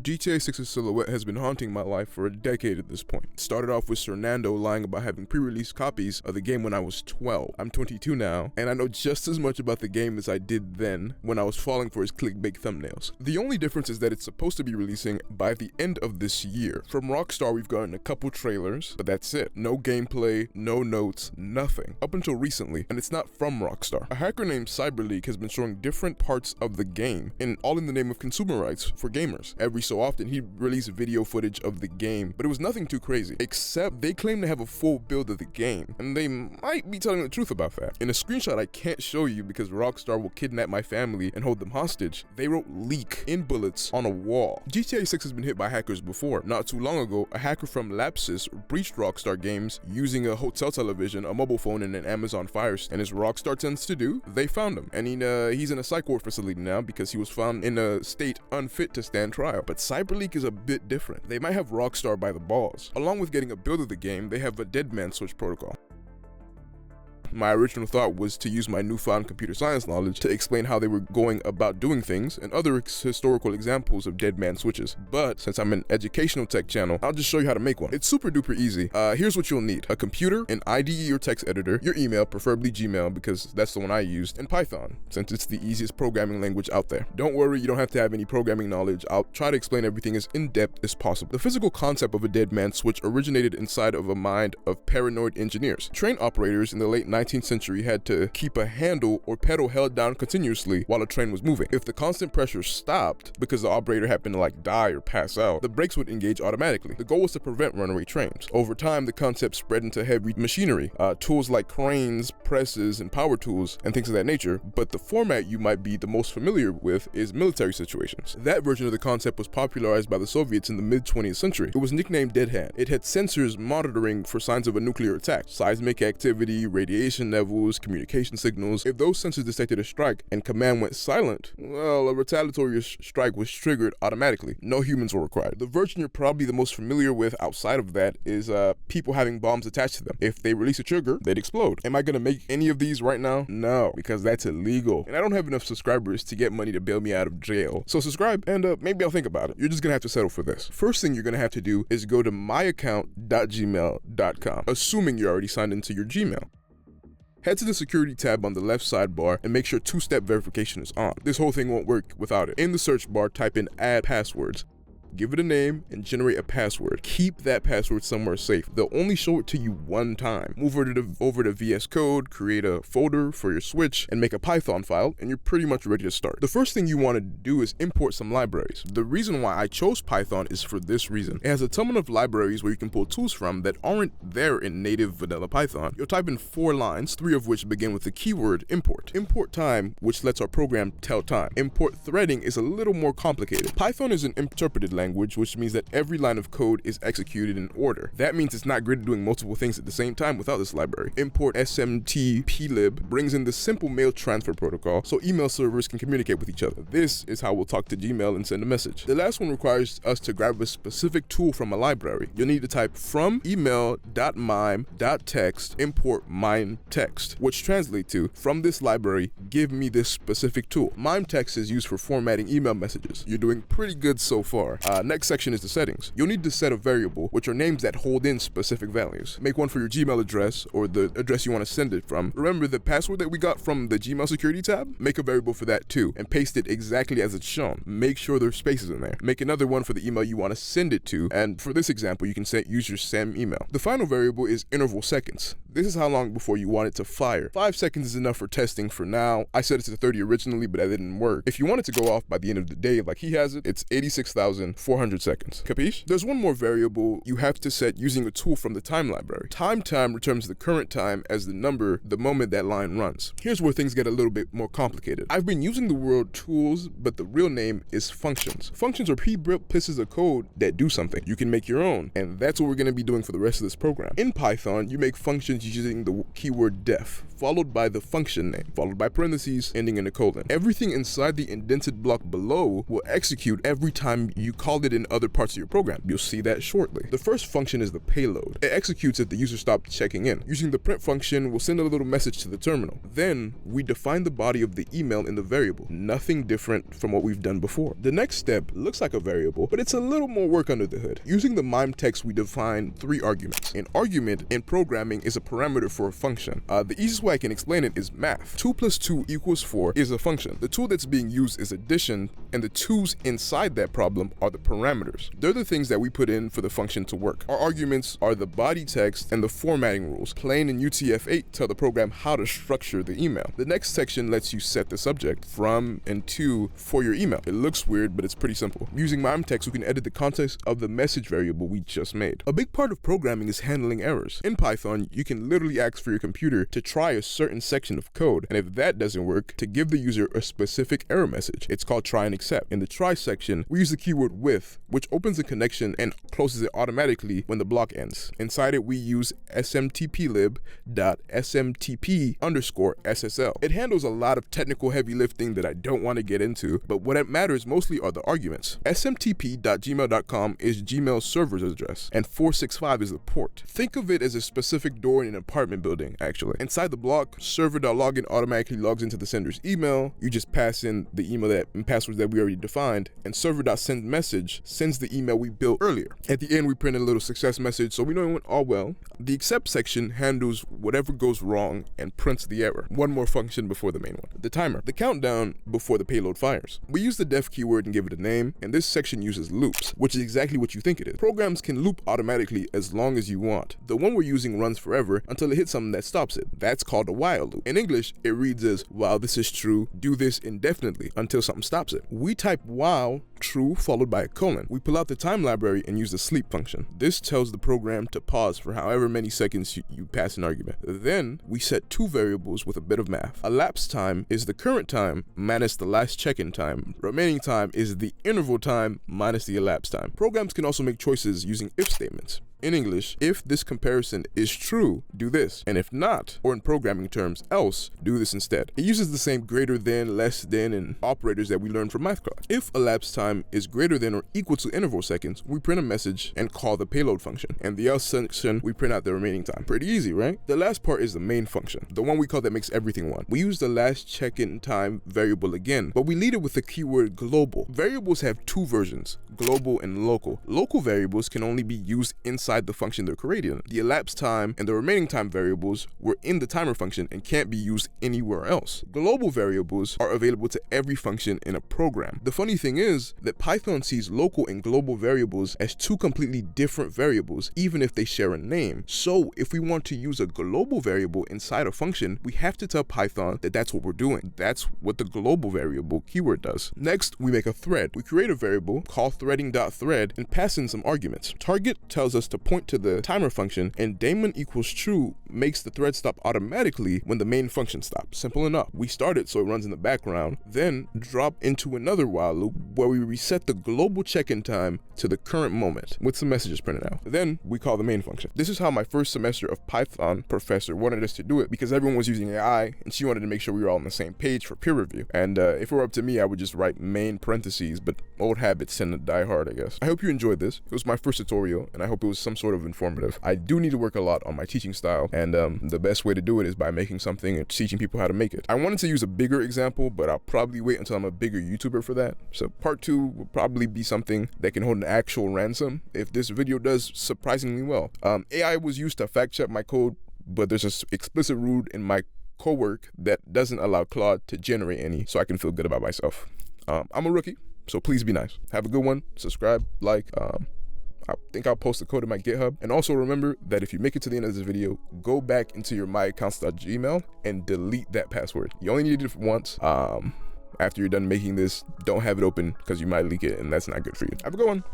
GTA 6's silhouette has been haunting my life for a decade at this point. It started off with Fernando lying about having pre-release copies of the game when I was 12. I'm 22 now, and I know just as much about the game as I did then when I was falling for his clickbait thumbnails. The only difference is that it's supposed to be releasing by the end of this year. From Rockstar, we've gotten a couple trailers, but that's it. No gameplay, no notes, nothing. Up until recently, and it's not from Rockstar. A hacker named CyberLeak has been showing different parts of the game, and all in the name of consumer rights for gamers. Every so often, he'd release video footage of the game, but it was nothing too crazy, except they claim to have a full build of the game, and they might be telling the truth about that. In a screenshot I can't show you because Rockstar will kidnap my family and hold them hostage, they wrote leak in bullets on a wall. GTA 6 has been hit by hackers before. Not too long ago, a hacker from Lapsus breached Rockstar Games using a hotel television, a mobile phone, and an Amazon Fire Stick. And as Rockstar tends to do, they found him. And he's in a psych ward facility now because he was found in a state unfit to stand trial. But CyberLeak is a bit different. They might have Rockstar by the balls. Along with getting a build of the game, they have a Deadman Switch protocol. My original thought was to use my newfound computer science knowledge to explain how they were going about doing things and other historical examples of Deadman switches. But since I'm an educational tech channel, I'll just show you how to make one. It's super duper easy. Here's what you'll need: a computer, an IDE or text editor, your email, preferably Gmail because that's the one I used, and Python, since it's the easiest programming language out there. Don't worry, you don't have to have any programming knowledge. I'll try to explain everything as in-depth as possible. The physical concept of a Deadman switch originated inside of a mind of paranoid engineers. Train operators in the late 19th century had to keep a handle or pedal held down continuously while a train was moving. If the constant pressure stopped because the operator happened to die or pass out, the brakes would engage automatically. The goal was to prevent runaway trains. Over time, the concept spread into heavy machinery, tools like cranes, presses, and power tools, and things of that nature, but the format you might be the most familiar with is military situations. That version of the concept was popularized by the Soviets in the mid-20th century. It was nicknamed Dead Hand. It had sensors monitoring for signs of a nuclear attack, seismic activity, radiation levels, communication signals. If those sensors detected a strike and command went silent, well, a retaliatory strike was triggered automatically. No humans were required. The version you're probably the most familiar with outside of that is people having bombs attached to them. If they release a trigger, they'd explode. Am I gonna make any of these right now? No, because that's illegal. And I don't have enough subscribers to get money to bail me out of jail. So subscribe and maybe I'll think about it. You're just gonna have to settle for this. First thing you're gonna have to do is go to myaccount.gmail.com, assuming you're already signed into your Gmail. Head to the security tab on the left sidebar and make sure two-step verification is on. This whole thing won't work without it. In the search bar, type in add passwords. Give it a name and generate a password. Keep that password somewhere safe. They'll only show it to you one time. Move over to VS Code, create a folder for your Switch, and make a Python file, and you're pretty much ready to start. The first thing you want to do is import some libraries. The reason why I chose Python is for this reason. It has a ton of libraries where you can pull tools from that aren't there in native vanilla Python. You'll type in 4 lines, 3 of which begin with the keyword import. Import time, which lets our program tell time. Import threading is a little more complicated. Python is an interpreted language, which means that every line of code is executed in order. That means it's not great at doing multiple things at the same time without this library. Import smtplib brings in the simple mail transfer protocol so email servers can communicate with each other. This is how we'll talk to Gmail and send a message. The last one requires us to grab a specific tool from a library. You'll need to type from email.mime.text import mimetext, which translates to, from this library, give me this specific tool. Mimetext is used for formatting email messages. You're doing pretty good so far. Next section is the settings. You'll need to set a variable, which are names that hold in specific values. Make one for your Gmail address or the address you want to send it from. Remember the password that we got from the Gmail security tab? Make a variable for that too, and paste it exactly as it's shown. Make sure there's spaces in there. Make another one for the email you want to send it to, and for this example, you can use your SAM email. The final variable is interval seconds. This is how long before you want it to fire. 5 seconds is enough for testing for now. I set it to 30 originally, but that didn't work. If you want it to go off by the end of the day, like he has it, it's 86,400 seconds. Capiche? There's one more variable you have to set using a tool from the time library. Time returns the current time as the number the moment that line runs. Here's where things get a little bit more complicated. I've been using the word tools, but the real name is functions. Functions are pre-built pieces of code that do something. You can make your own, and that's what we're going to be doing for the rest of this program. In Python, you make functions using the keyword def, followed by the function name, followed by parentheses, ending in a colon. Everything inside the indented block below will execute every time you call it in other parts of your program. You'll see that shortly. The first function is the payload. It executes if the user stopped checking in. Using the print function, we'll send a little message to the terminal. Then we define the body of the email in the variable. Nothing different from what we've done before. The next step looks like a variable, but it's a little more work under the hood. Using the MIME text, we define 3 arguments. An argument in programming is a parameter for a function. The easiest way I can explain it is math. 2 plus 2 equals 4 is a function. The tool that's being used is addition, and the 2's inside that problem are the parameters. They're the things that we put in for the function to work. Our arguments are the body text and the formatting rules. Plain and UTF-8 tell the program how to structure the email. The next section lets you set the subject, from, and to for your email. It looks weird, but it's pretty simple. Using MIME text, we can edit the context of the message variable we just made. A big part of programming is handling errors. In Python, you can literally ask for your computer to try a certain section of code, and if that doesn't work, to give the user a specific error message. It's called try and accept. In the try section, we use the keyword with, which opens a connection and closes it automatically when the block ends. Inside it, we use smtplib.smtp_SSL. It handles a lot of technical heavy lifting that I don't want to get into, but what it matters mostly are the arguments. smtp.gmail.com is Gmail's server's address, and 465 is the port. Think of it as a specific door in an apartment building, actually. Inside the block, server.login automatically logs into the sender's email. You just pass in the email and passwords that we already defined, and server.sendMessage sends the email we built earlier. At the end, we print a little success message, so we know it went all well. The accept section handles whatever goes wrong and prints the error. One more function before the main one. The timer, the countdown before the payload fires. We use the def keyword and give it a name, and this section uses loops, which is exactly what you think it is. Programs can loop automatically as long as you want. The one we're using runs forever until it hits something that stops it. That's called a while loop. In English, it reads as, while this is true, do this indefinitely until something stops it. We type while true followed by a colon. We pull out the time library and use the sleep function. This tells the program to pause for however many seconds you pass an argument. Then we set 2 variables with a bit of math. Elapsed time is the current time minus the last check-in time. Remaining time is the interval time minus the elapsed time. Programs can also make choices using if statements. In English, if this comparison is true, do this, and if not, or in programming terms, else, do this instead. It uses the same greater than, less than, and operators that we learned from math class. If elapsed time is greater than or equal to interval seconds, we print a message and call the payload function. And the else section, we print out the remaining time. Pretty easy, right? The last part is the main function, the one we call that makes everything one. We use the last check-in time variable again, but we lead it with the keyword global. Variables have 2 versions, global and local. Local variables can only be used inside the function they're created in. The elapsed time and the remaining time variables were in the timer function and can't be used anywhere else. Global variables are available to every function in a program. The funny thing is that Python sees local and global variables as 2 completely different variables, even if they share a name. So if we want to use a global variable inside a function, we have to tell Python that that's what we're doing. That's what the global variable keyword does. Next, we make a thread. We create a variable, call threading.thread, and pass in some arguments. Target tells us to point to the timer function, and daemon equals true makes the thread stop automatically when the main function stops. Simple enough. We start it so it runs in the background, then drop into another while loop where we reset the global check-in time to the current moment with some messages printed out. Then we call the main function. This is how my first semester of Python professor wanted us to do it, because everyone was using AI and she wanted to make sure we were all on the same page for peer review. And if it were up to me, I would just write main parentheses, but old habits tend to die hard, I guess. I hope you enjoyed this. It was my first tutorial, and I hope it was some sort of informative. I do need to work a lot on my teaching style, and the best way to do it is by making something and teaching people how to make it. I wanted to use a bigger example, but I'll probably wait until I'm a bigger YouTuber for that. So part 2 will probably be something that can hold an actual ransom if this video does surprisingly well. AI was used to fact check my code, but there's an explicit rule in my cowork that doesn't allow Claude to generate any, so I can feel good about myself. I'm a rookie, so please be nice. Have a good one. Subscribe, like, I think I'll post the code in my GitHub. And also remember that if you make it to the end of this video, go back into your myaccounts.gmail and delete that password. You only need it once. After you're done making this, don't have it open because you might leak it, and that's not good for you. Have a good one.